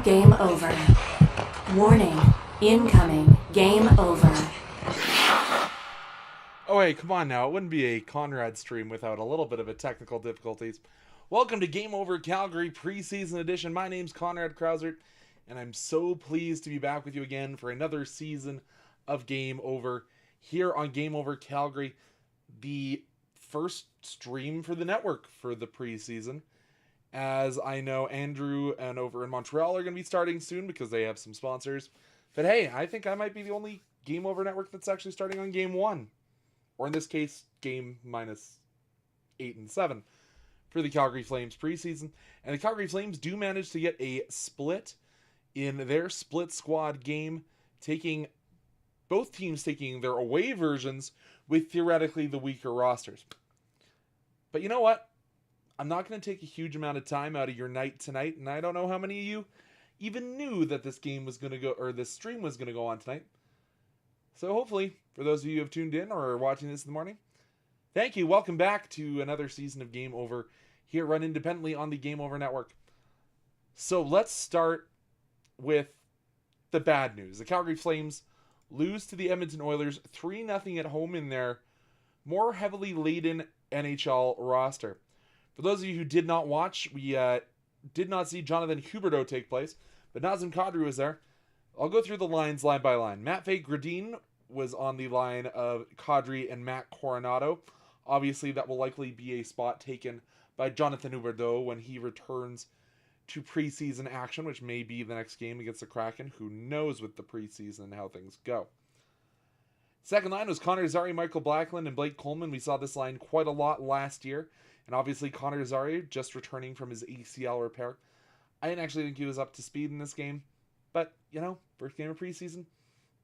Game over. Warning. Incoming. Game over. Oh, hey, come on now. It wouldn't be a Conrad stream without a little bit of a technical difficulties. Welcome to Game Over Calgary preseason edition. My name's Conrad Krausert, and I'm so pleased to be back with you again for another season of Game Over here on Game Over Calgary, the first stream for the network for the preseason. As I know, Andrew and over in Montreal are going to be starting soon because they have some sponsors. But hey, I think I might be the only Game Over network that's actually starting on Game 1. Or in this case, Game minus 8 and 7 for the Calgary Flames preseason. And the Calgary Flames do manage to get a split in their split squad game, taking both teams taking their away versions with theoretically the weaker rosters. But you know what? I'm not going to take a huge amount of time out of your night tonight, and I don't know how many of you even knew that this game was going to go, or this stream was going to go on tonight. So hopefully, for those of you who have tuned in or are watching this in the morning, thank you. Welcome back to another season of Game Over here, run independently on the Game Over Network. So let's start with the bad news. The Calgary Flames lose to the Edmonton Oilers 3-0 at home in their more heavily laden NHL roster. For those of you who did not watch, we did not see Jonathan Huberdeau take place, but Nazem Kadri was there. I'll go through the lines line by line. Matvei Gradin was on the line of Kadri and Matt Coronado. Obviously, that will likely be a spot taken by Jonathan Huberdeau when he returns to preseason action, which may be the next game against the Kraken. Who knows with the preseason and how things go. Second line was Connor Zary, Michael Blackland, and Blake Coleman. We saw this line quite a lot last year. And obviously, Connor Zary just returning from his ACL repair. I didn't actually think he was up to speed in this game. But, you know, first game of preseason,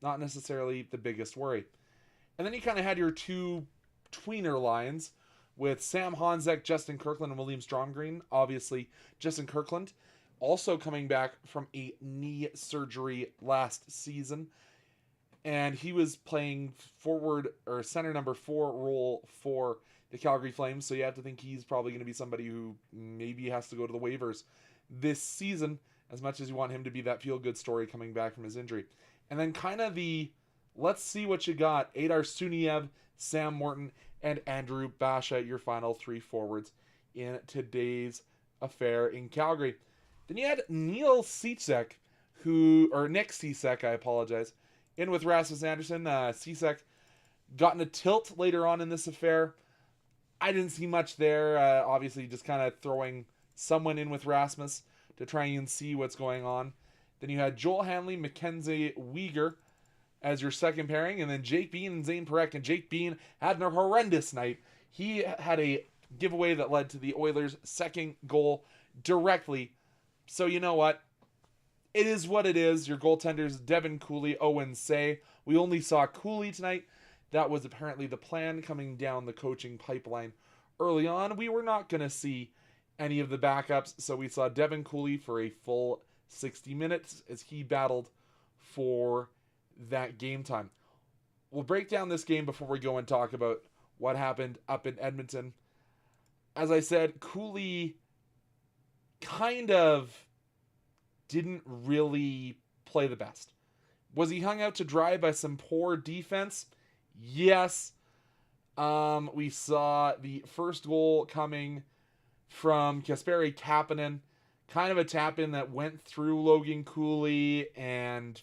not necessarily the biggest worry. And then you kind of had your two tweener lines with Sam Honzek, Justin Kirkland, and William Stromgreen. Obviously, Justin Kirkland also coming back from a knee surgery last season. And he was playing forward or center number 4 role for the Calgary Flames. So you have to think he's probably going to be somebody who maybe has to go to the waivers this season, as much as you want him to be that feel-good story coming back from his injury. And then kind of the, let's see what you got, Adar Suniev, Sam Morton, and Andrew Basha, your final 3 forwards in today's affair in Calgary. Then you had Nick Cicek, I apologize, in with Rasmus Andersson. Cicek got in a tilt later on in this affair. I didn't see much there. Obviously, just kind of throwing someone in with Rasmus to try and see what's going on. Then you had Joel Hanley, Mackenzie Weegar as your second pairing, and then Jake Bean and Zane Parekh. And Jake Bean had a horrendous night. He had a giveaway that led to the Oilers' second goal directly. So you know what? It is what it is. Your goaltenders, Devin Cooley, Owen Say. We only saw Cooley tonight. That was apparently the plan coming down the coaching pipeline early on. We were not going to see any of the backups, so we saw Devin Cooley for a full 60 minutes as he battled for that game time. We'll break down this game before we go and talk about what happened up in Edmonton. As I said, Cooley kind of didn't really play the best. Was he hung out to dry by some poor defense? Yes. We saw the first goal coming from Kasperi Kapanen. Kind of a tap-in that went through Logan Cooley and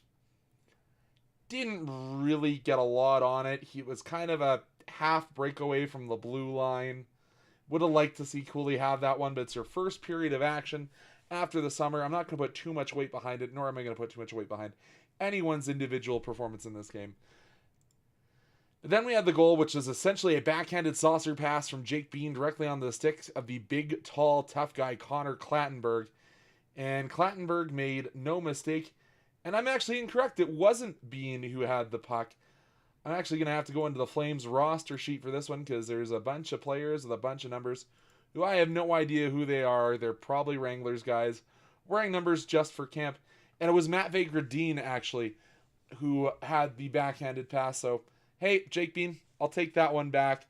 didn't really get a lot on it. He was kind of a half breakaway from the blue line. Would have liked to see Cooley have that one, but it's your first period of action after the summer. I'm not going to put too much weight behind it, nor am I going to put too much weight behind anyone's individual performance in this game. But then we had the goal, which is essentially a backhanded saucer pass from Jake Bean directly on the stick of the big, tall, tough guy, Connor Clattenburg. And Clattenburg made no mistake. And I'm actually incorrect. It wasn't Bean who had the puck. I'm actually going to have to go into the Flames roster sheet for this one because there's a bunch of players with a bunch of numbers who I have no idea who they are. They're probably Wranglers guys wearing numbers just for camp. And it was Matvei Gradin, actually, who had the backhanded pass. So, hey, Jake Bean, I'll take that one back.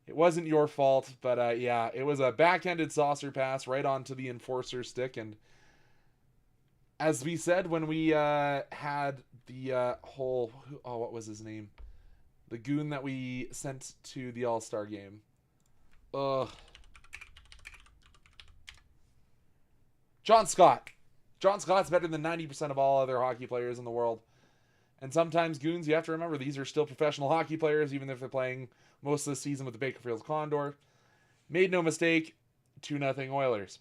It wasn't your fault, but yeah, it was a backhanded saucer pass right onto the enforcer's stick, and as we said when we had the whole, what was his name? The goon that we sent to the All-Star game. Ugh. John Scott. John Scott's better than 90% of all other hockey players in the world. And sometimes, goons, you have to remember, these are still professional hockey players, even if they're playing most of the season with the Bakersfield Condor. Made no mistake, 2-0 Oilers.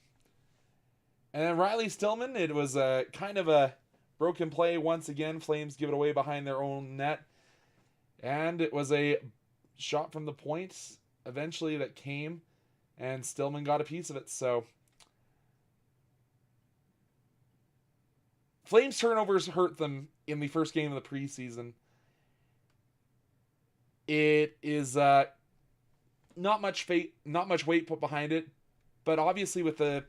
And then Riley Stillman, it was a kind of a broken play once again. Flames give it away behind their own net. And it was a shot from the point eventually that came, and Stillman got a piece of it. So Flames turnovers hurt them in the first game of the preseason. It is not much weight put behind it, but obviously with the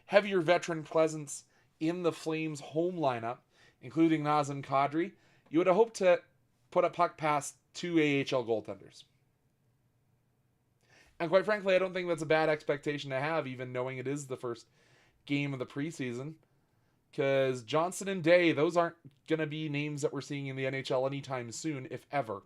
heavier veteran presence in the Flames' home lineup, including Nazem Kadri, you would have hoped to put a puck past two AHL goaltenders. And quite frankly, I don't think that's a bad expectation to have, even knowing it is the first game of the preseason. Because Johnson and Day, those aren't going to be names that we're seeing in the NHL anytime soon, if ever.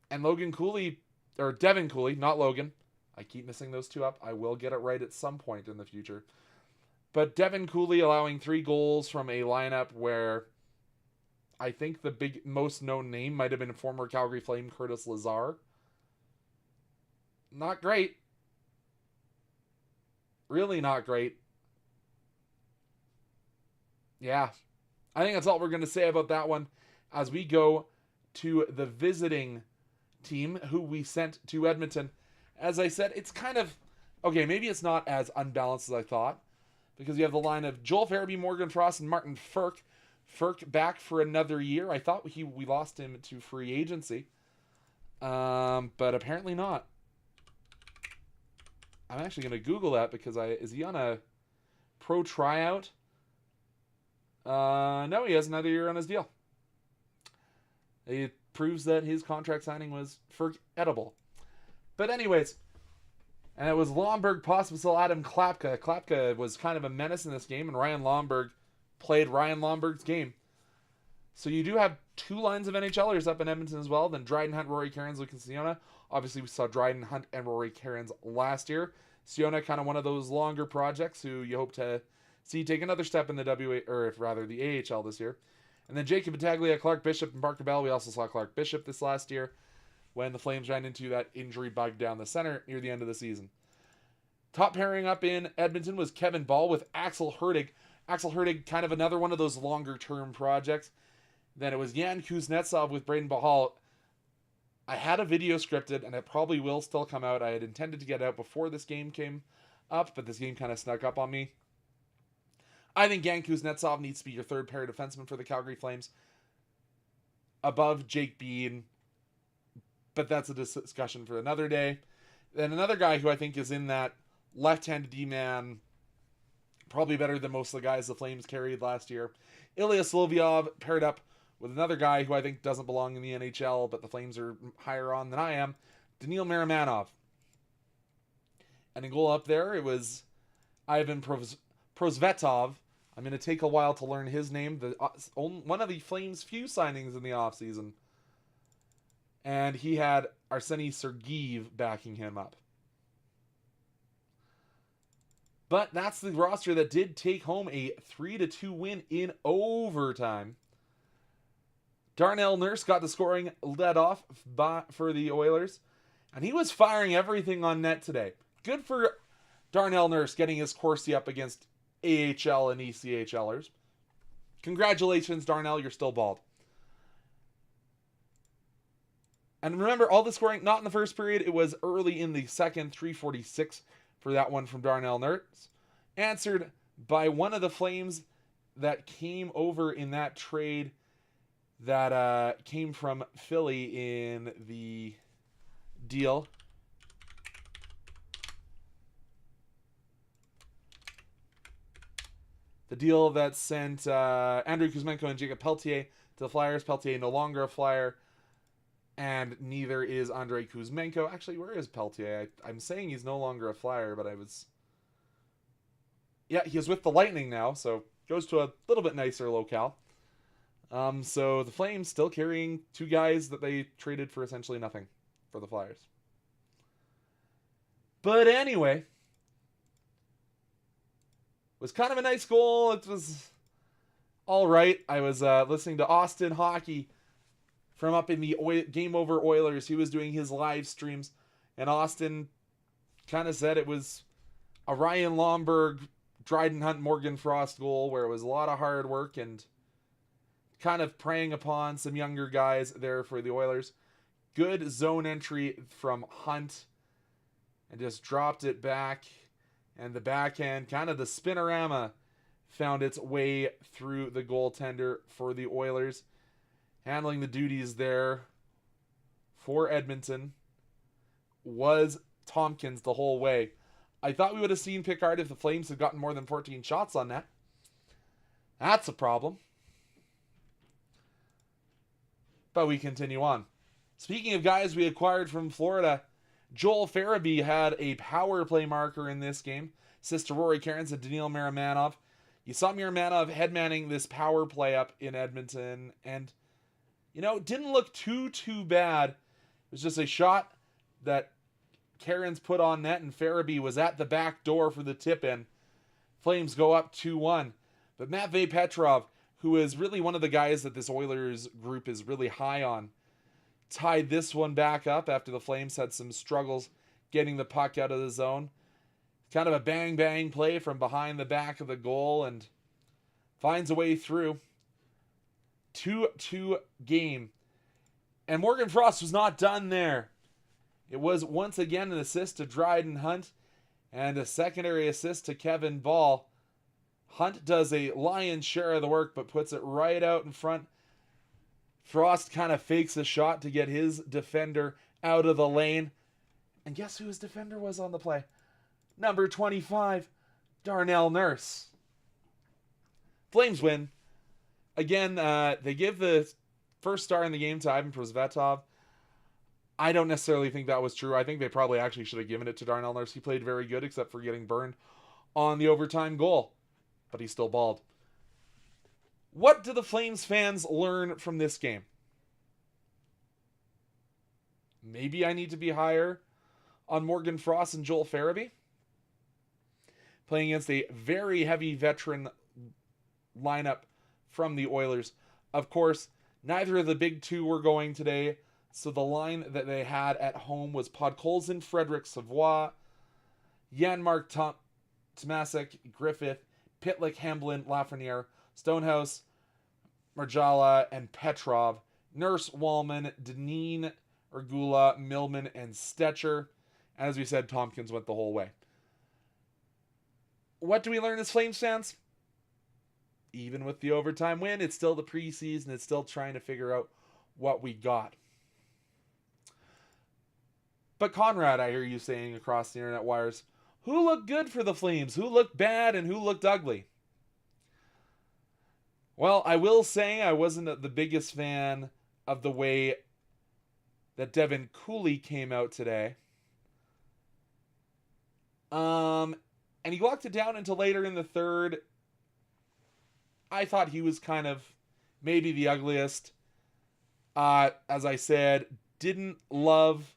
And Logan Cooley, or Devin Cooley, not Logan. I keep missing those two up. I will get it right at some point in the future. But Devin Cooley allowing 3 goals from a lineup where I think the most known name might have been former Calgary Flame Curtis Lazar. Not great. Really not great. Yeah. I think that's all we're going to say about that one as we go to the visiting team who we sent to Edmonton. As I said, it's kind of, okay, maybe it's not as unbalanced as I thought, because you have the line of Joel Farabee, Morgan Frost, and Martin Ferk. Ferk back for another year. I thought we lost him to free agency, but apparently not. I'm actually going to Google that because is he on a pro tryout? No, he has another year on his deal. It proves that his contract signing was Ferk-edible. But anyways, and it was Lomberg, Pospisil, Adam Klapka. Klapka was kind of a menace in this game, and Ryan Lomberg played Ryan Lomberg's game. So you do have 2 lines of NHLers up in Edmonton as well. Then Dryden Hunt, Rory Cairns, Lucas Siona. Obviously, we saw Dryden Hunt and Rory Cairns last year. Siona, kind of one of those longer projects who you hope to see take another step in the the AHL this year. And then Jacob Battaglia, Clark Bishop, and Parker Bell. We also saw Clark Bishop this last year when the Flames ran into that injury bug down the center near the end of the season. Top pairing up in Edmonton was Kevin Ball with Axel Herdig. Axel Herdig, kind of another one of those longer-term projects. Then it was Yan Kuznetsov with Braden Bahal. I had a video scripted, and it probably will still come out. I had intended to get out before this game came up, but this game kind of snuck up on me. I think Yan Kuznetsov needs to be your third-pair defenseman for the Calgary Flames, above Jake Bean, but that's a discussion for another day. Then another guy who I think is in that left-handed D-man, probably better than most of the guys the Flames carried last year. Ilya Slovyov paired up with another guy who I think doesn't belong in the NHL, but the Flames are higher on than I am, DeMille Maramanov. And in goal up there, it was Ivan Prosvetov. I'm going to take a while to learn his name. One of the Flames' few signings in the offseason. And he had Arseny Sergeev backing him up. But that's the roster that did take home a 3-2 win in overtime. Darnell Nurse got the scoring led off for the Oilers. And he was firing everything on net today. Good for Darnell Nurse getting his Corsi up against AHL and ECHLers. Congratulations, Darnell, you're still bald. And remember, all the scoring, not in the first period, it was early in the second, 3:46 for that one from Darnell Nurse. Answered by one of the Flames that came over in that trade that came from Philly in the deal. The deal that sent Andrei Kuzmenko and Jacob Peltier to the Flyers. Peltier no longer a Flyer. And neither is Andrei Kuzmenko. Actually, where is Peltier? I'm saying he's no longer a Flyer, but I was... Yeah, he is with the Lightning now, so goes to a little bit nicer locale. So the Flames still carrying two guys that they traded for essentially nothing for the Flyers. But anyway, was kind of a nice goal. It was all right. I was listening to Austin Hockey from up in the Game Over Oilers. He was doing his live streams, and Austin kind of said it was a Ryan Lomberg, Dryden Hunt, Morgan Frost goal where it was a lot of hard work and kind of preying upon some younger guys there for the Oilers. Good zone entry from Hunt and just dropped it back. And the backhand, kind of the spinorama, found its way through the goaltender for the Oilers. Handling the duties there for Edmonton was Tompkins the whole way. I thought we would have seen Pickard if the Flames had gotten more than 14 shots on that. That's a problem. But we continue on. Speaking of guys we acquired from Florida, Joel Farabee had a power play marker in this game. Assists to Rory Cairns and DeMille Miramanov. You saw Miramanov headmanning this power play up in Edmonton, and didn't look too bad. It was just a shot that Cairns put on net, and Farabee was at the back door for the tip-in. Flames go up 2-1. But Matvei Petrov, who is really one of the guys that this Oilers group is really high on, tied this one back up after the Flames had some struggles getting the puck out of the zone. Kind of a bang-bang play from behind the back of the goal and finds a way through. 2-2 game. And Morgan Frost was not done there. It was once again an assist to Dryden Hunt and a secondary assist to Kevin Ball. Hunt does a lion's share of the work but puts it right out in front. Frost kind of fakes a shot to get his defender out of the lane. And guess who his defender was on the play? Number 25, Darnell Nurse. Flames win. Again, they give the first star in the game to Ivan Prosvetov. I don't necessarily think that was true. I think they probably actually should have given it to Darnell Nurse. He played very good except for getting burned on the overtime goal. But he still balled. What do the Flames fans learn from this game? Maybe I need to be higher on Morgan Frost and Joel Farabee. Playing against a very heavy veteran lineup from the Oilers. Of course, neither of the big two were going today, so the line that they had at home was Podkolzin, Frederick Savoie, Janmark Tomasek, Griffith, Pitlick, Hamblin, Lafreniere, Stonehouse, Marjala, and Petrov. Nurse, Wallman, Deneen, Ergula, Millman, and Stetcher. And as we said, Tompkins went the whole way. What do we learn as Flames fans? Even with the overtime win, it's still the preseason. It's still trying to figure out what we got. But Conrad, I hear you saying across the internet wires, who looked good for the Flames? Who looked bad and who looked ugly? Well, I will say I wasn't the biggest fan of the way that Devin Cooley came out today. And he locked it down until later in the third. I thought he was kind of maybe the ugliest. As I said, didn't love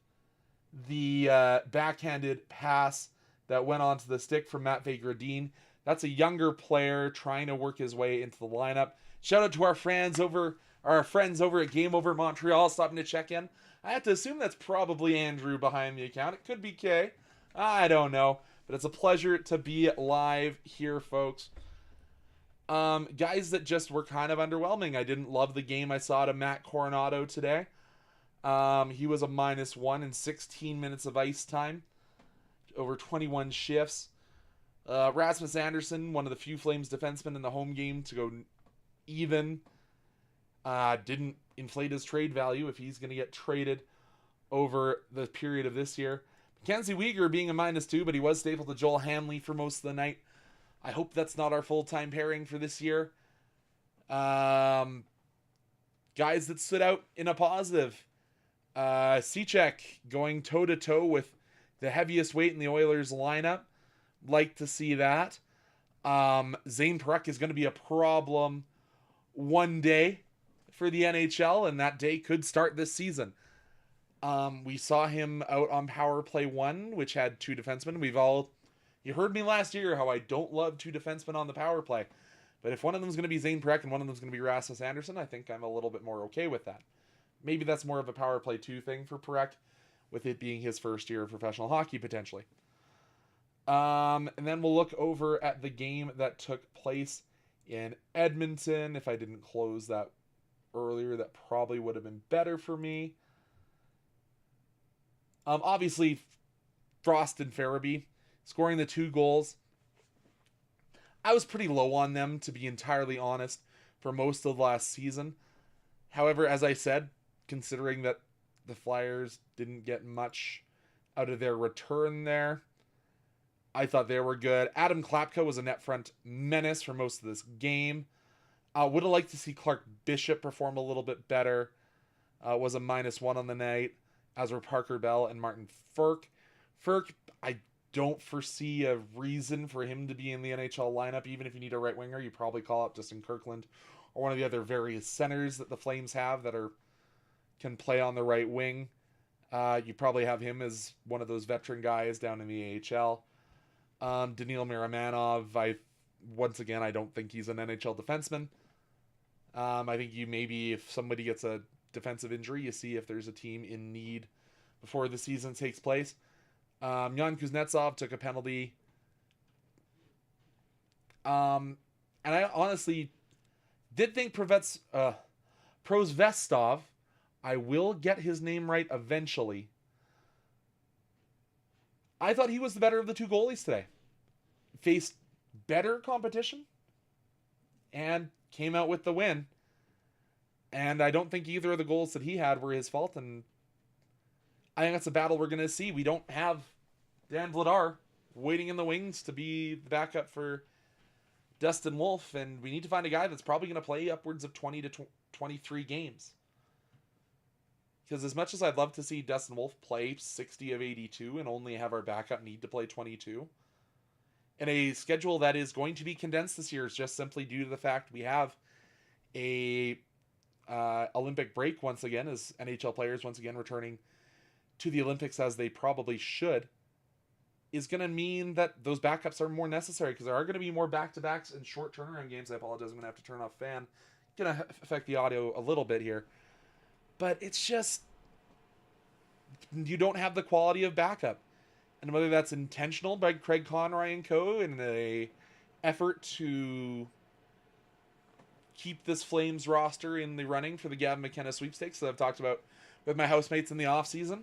the backhanded pass that went onto the stick from Matvei Gradin. That's a younger player trying to work his way into the lineup. Shout out to our friends over at Game Over Montreal stopping to check in. I have to assume that's probably Andrew behind the account. It could be Kay. I don't know. But it's a pleasure to be live here, folks. Guys that just were kind of underwhelming. I didn't love the game I saw to Matt Coronado today. He was a -1 in 16 minutes of ice time. Over 21 shifts. Rasmus Andersson, one of the few Flames defensemen in the home game to go even. Didn't inflate his trade value if he's going to get traded over the period of this year. Mackenzie Weegar being a -2, but he was stable to Joel Hanley for most of the night. I hope that's not our full-time pairing for this year. Guys that stood out in a positive. Cechek going toe-to-toe with the heaviest weight in the Oilers lineup. Like to see that. Zane Parekh is going to be a problem one day for the NHL, and that day could start this season. We saw him out on power play 1, which had 2 defensemen. You heard me last year how I don't love 2 defensemen on the power play. But if one of them is going to be Zane Parekh and one of them is going to be Rasmus Andersson, I think I'm a little bit more okay with that. Maybe that's more of a power play 2 thing for Parekh, with it being his first year of professional hockey, potentially. And then we'll look over at the game that took place in Edmonton. If I didn't close that earlier, that probably would have been better for me. Obviously, Frost and Farabee scoring the 2 goals. I was pretty low on them, to be entirely honest, for most of last season. However, as I said, considering that the Flyers didn't get much out of their return there, I thought they were good. Adam Klapka was a net front menace for most of this game. Would have liked to see Clark Bishop perform a little bit better. Was a -1 on the night, as were Parker Bell and Martin Furk. Furk, I don't foresee a reason for him to be in the NHL lineup. Even if you need a right winger, you probably call up Justin Kirkland or one of the other various centers that the Flames have that can play on the right wing. You probably have him as one of those veteran guys down in the AHL. DeMille Miramanov, I don't think he's an NHL defenseman. I think if somebody gets a defensive injury, you see if there's a team in need before the season takes place. Jan Kuznetsov took a penalty. And I honestly did think Prosvestov, I will get his name right eventually. I thought he was the better of the 2 goalies today. Faced better competition and came out with the win. And I don't think either of the goals that he had were his fault. And I think that's a battle we're going to see. We don't have Dan Vladar waiting in the wings to be the backup for Dustin Wolf. And we need to find a guy that's probably going to play upwards of 20 to 23 games. Because as much as I'd love to see Dustin Wolf play 60 of 82 and only have our backup need to play 22, in a schedule that is going to be condensed this year, is just simply due to the fact we have a Olympic break once again, as NHL players once again returning to the Olympics as they probably should, is going to mean that those backups are more necessary, because there are going to be more back-to-backs and short turnaround games. I apologize, I'm going to have to turn off fan. Going to affect the audio a little bit here. But it's just, you don't have the quality of backup. And whether that's intentional by Craig Conroy and co. in a effort to keep this Flames roster in the running for the Gavin McKenna sweepstakes that I've talked about with my housemates in the offseason,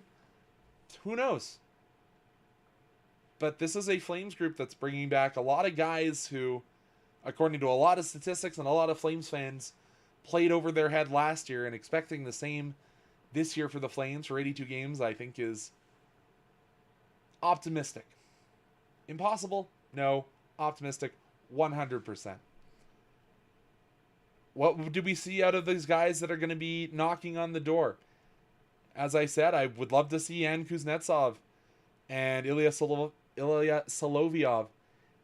who knows? But this is a Flames group that's bringing back a lot of guys who, according to a lot of statistics and a lot of Flames fans, played over their head last year, and expecting the same this year for the Flames for 82 games, I think is optimistic. Impossible? No. Optimistic? 100%. What do we see out of these guys that are going to be knocking on the door? As I said, I would love to see Anand Kuznetsov and Ilya Solovyov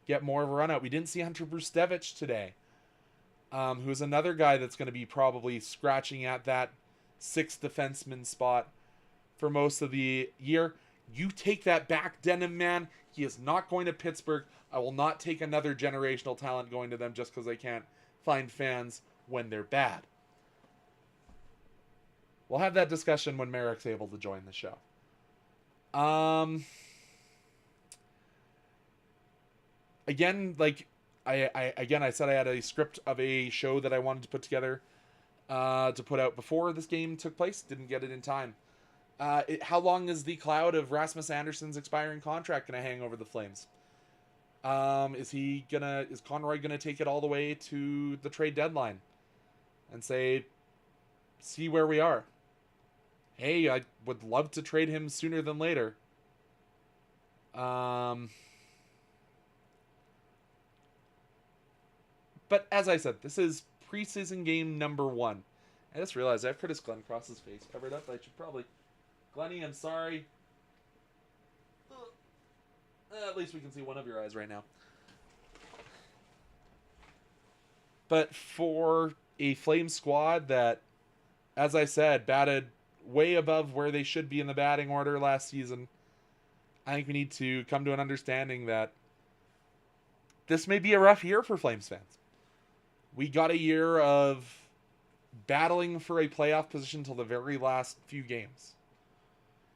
get more of a run out. We didn't see Hunter Brustevich today, who's another guy that's going to be probably scratching at that 6th defenseman spot for most of the year. You take that back, Denim Man. He is not going to Pittsburgh. I will not take another generational talent going to them just because they can't find fans when they're bad. We'll have that discussion when Marek's able to join the show. Again, like I said, I had a script of a show that I wanted to put together to put out before this game took place. Didn't get it in time. How long is the cloud of Rasmus Andersson's expiring contract going to hang over the Flames? Is Conroy gonna take it all the way to the trade deadline and see where we are? Hey, I would love to trade him sooner than later. But as I said, this is preseason game number 1. I just realized I have Curtis Glencross's face covered up. I should probably... Glennie, I'm sorry. At least we can see one of your eyes right now. But for a Flames squad that, as I said, batted way above where they should be in the batting order last season, I think we need to come to an understanding that this may be a rough year for Flames fans. We got a year of battling for a playoff position till the very last few games.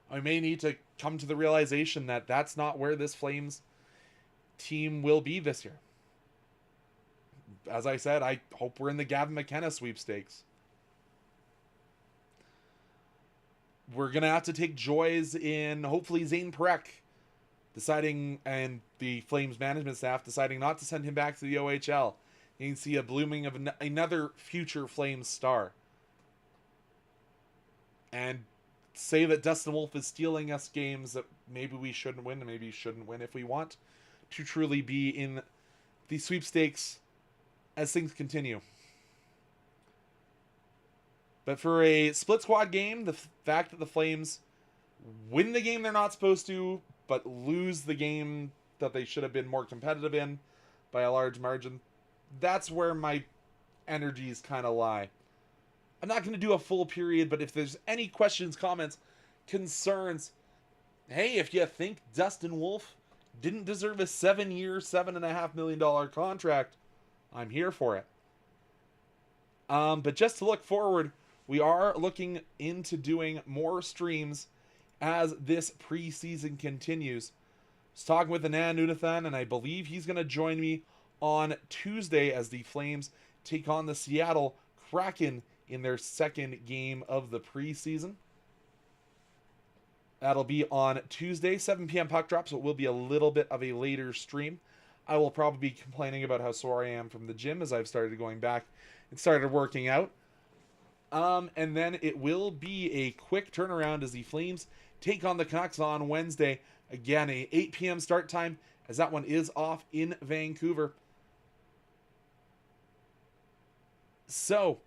I may need to come to the realization that that's not where this Flames team will be this year. As I said, I hope we're in the Gavin McKenna sweepstakes. We're going to have to take joys in, hopefully, Zane Perek deciding, and the Flames management staff deciding not to send him back to the OHL. You can see a blooming of another future Flames star. And say that Dustin Wolf is stealing us games that maybe we shouldn't win, and maybe shouldn't win if we want to truly be in the sweepstakes as things continue. But for a split squad game, the fact that the Flames win the game they're not supposed to, but lose the game that they should have been more competitive in by a large margin, that's where my energies kind of lie. I'm not going to do a full period, but if there's any questions, comments, concerns, hey, if you think Dustin Wolf didn't deserve a 7-year, $7.5 million contract, I'm here for it. But just to look forward, we are looking into doing more streams as this preseason continues. I was talking with Anand Unnithan, and I believe he's going to join me on Tuesday as the Flames take on the Seattle Kraken in their second game of the preseason. That'll be on Tuesday, 7 p.m. puck drop, so it will be a little bit of a later stream. I will probably be complaining about how sore I am from the gym as I've started going back and started working out. And then it will be a quick turnaround as the Flames take on the Canucks on Wednesday. Again, a 8 p.m. start time as that one is off in Vancouver. So,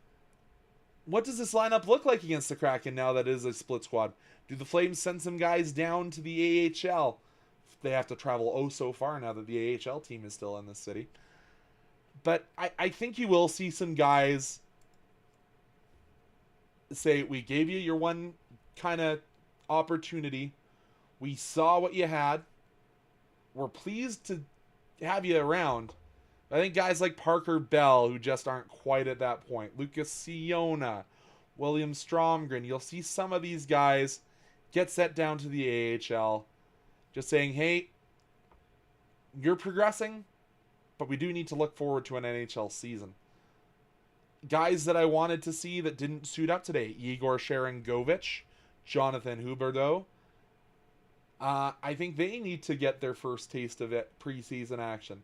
what does this lineup look like against the Kraken now that it is a split squad? Do the Flames send some guys down to the AHL? They have to travel oh so far now that the AHL team is still in the city. But I think you will see some guys say, we gave you your one kind of opportunity. We saw what you had. We're pleased to have you around. I think guys like Parker Bell, who just aren't quite at that point, Lucas Siona, William Stromgren, you'll see some of these guys get set down to the AHL, just saying, hey, you're progressing, but we do need to look forward to an NHL season. Guys that I wanted to see that didn't suit up today, Igor Sharangovich, Jonathan Huberdeau. I think they need to get their first taste of it, preseason action.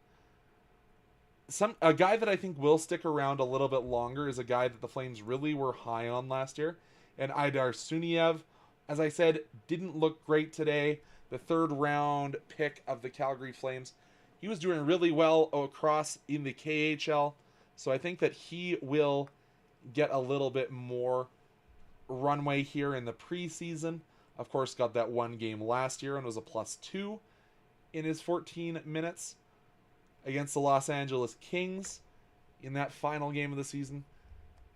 A guy that I think will stick around a little bit longer is a guy that the Flames really were high on last year, and Aidar Suniev, as I said, didn't look great today. The third round pick of the Calgary Flames. He was doing really well across in the KHL, so I think that he will get a little bit more runway here in the preseason. Of course, got that one game last year and was a +2 in his 14 minutes against the Los Angeles Kings in that final game of the season.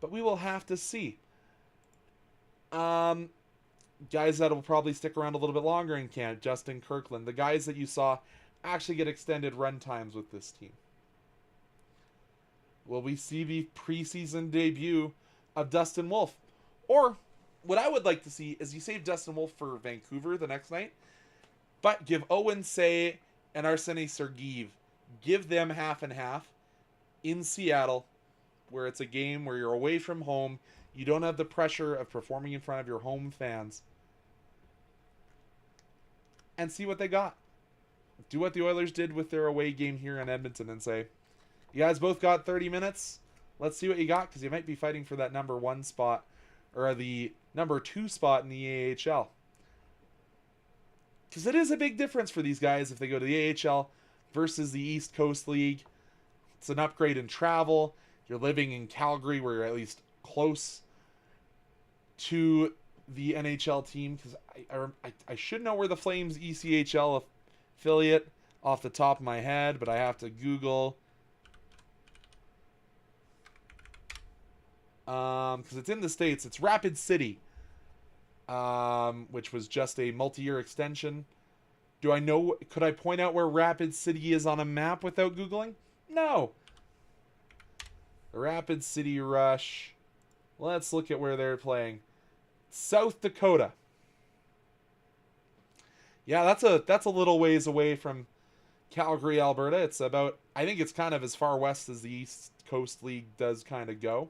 But we will have to see. Guys that will probably stick around a little bit longer in camp, Justin Kirkland, the guys that you saw actually get extended run times with this team. Will we see the preseason debut of Dustin Wolf? Or what I would like to see is you save Dustin Wolf for Vancouver the next night, but give Owen Say and Arseny Sergeev, give them half and half in Seattle, where it's a game where you're away from home, you don't have the pressure of performing in front of your home fans, and see what they got. Do what the Oilers did with their away game here in Edmonton and say, you guys both got 30 minutes. Let's see what you got, because you might be fighting for that number 1 spot or the number 2 spot in the AHL. Because it is a big difference for these guys if they go to the AHL versus the East Coast League. It's an upgrade in travel. You're living in Calgary where you're at least close to the NHL team. Because I should know where the Flames ECHL affiliate off the top of my head, but I have to Google. because it's in the States. It's Rapid City, which was just a multi-year extension. Could I point out where Rapid City is on a map without Googling? No. Rapid City Rush. Let's look at where they're playing. South Dakota. Yeah, that's a little ways away from Calgary, Alberta. It's about, I think it's kind of as far west as the East Coast League does kind of go.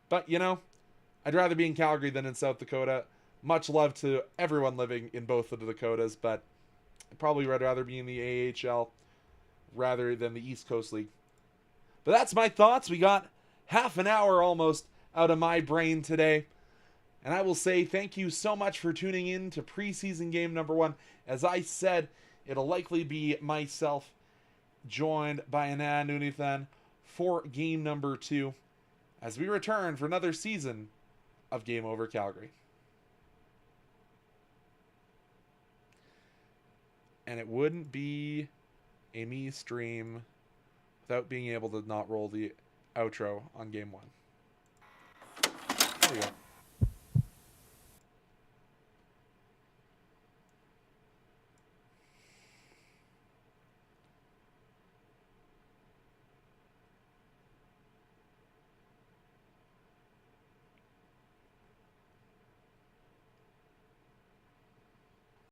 But, you know, I'd rather be in Calgary than in South Dakota. Much love to everyone living in both of the Dakotas, but I'd probably rather be in the AHL rather than the East Coast League. But that's my thoughts. We got half an hour almost out of my brain today. And I will say thank you so much for tuning in to preseason game number 1. As I said, it'll likely be myself joined by Anand Unnithan for game number 2 as we return for another season of Game Over Calgary. And it wouldn't be a me stream without being able to not roll the outro on game 1. There you go.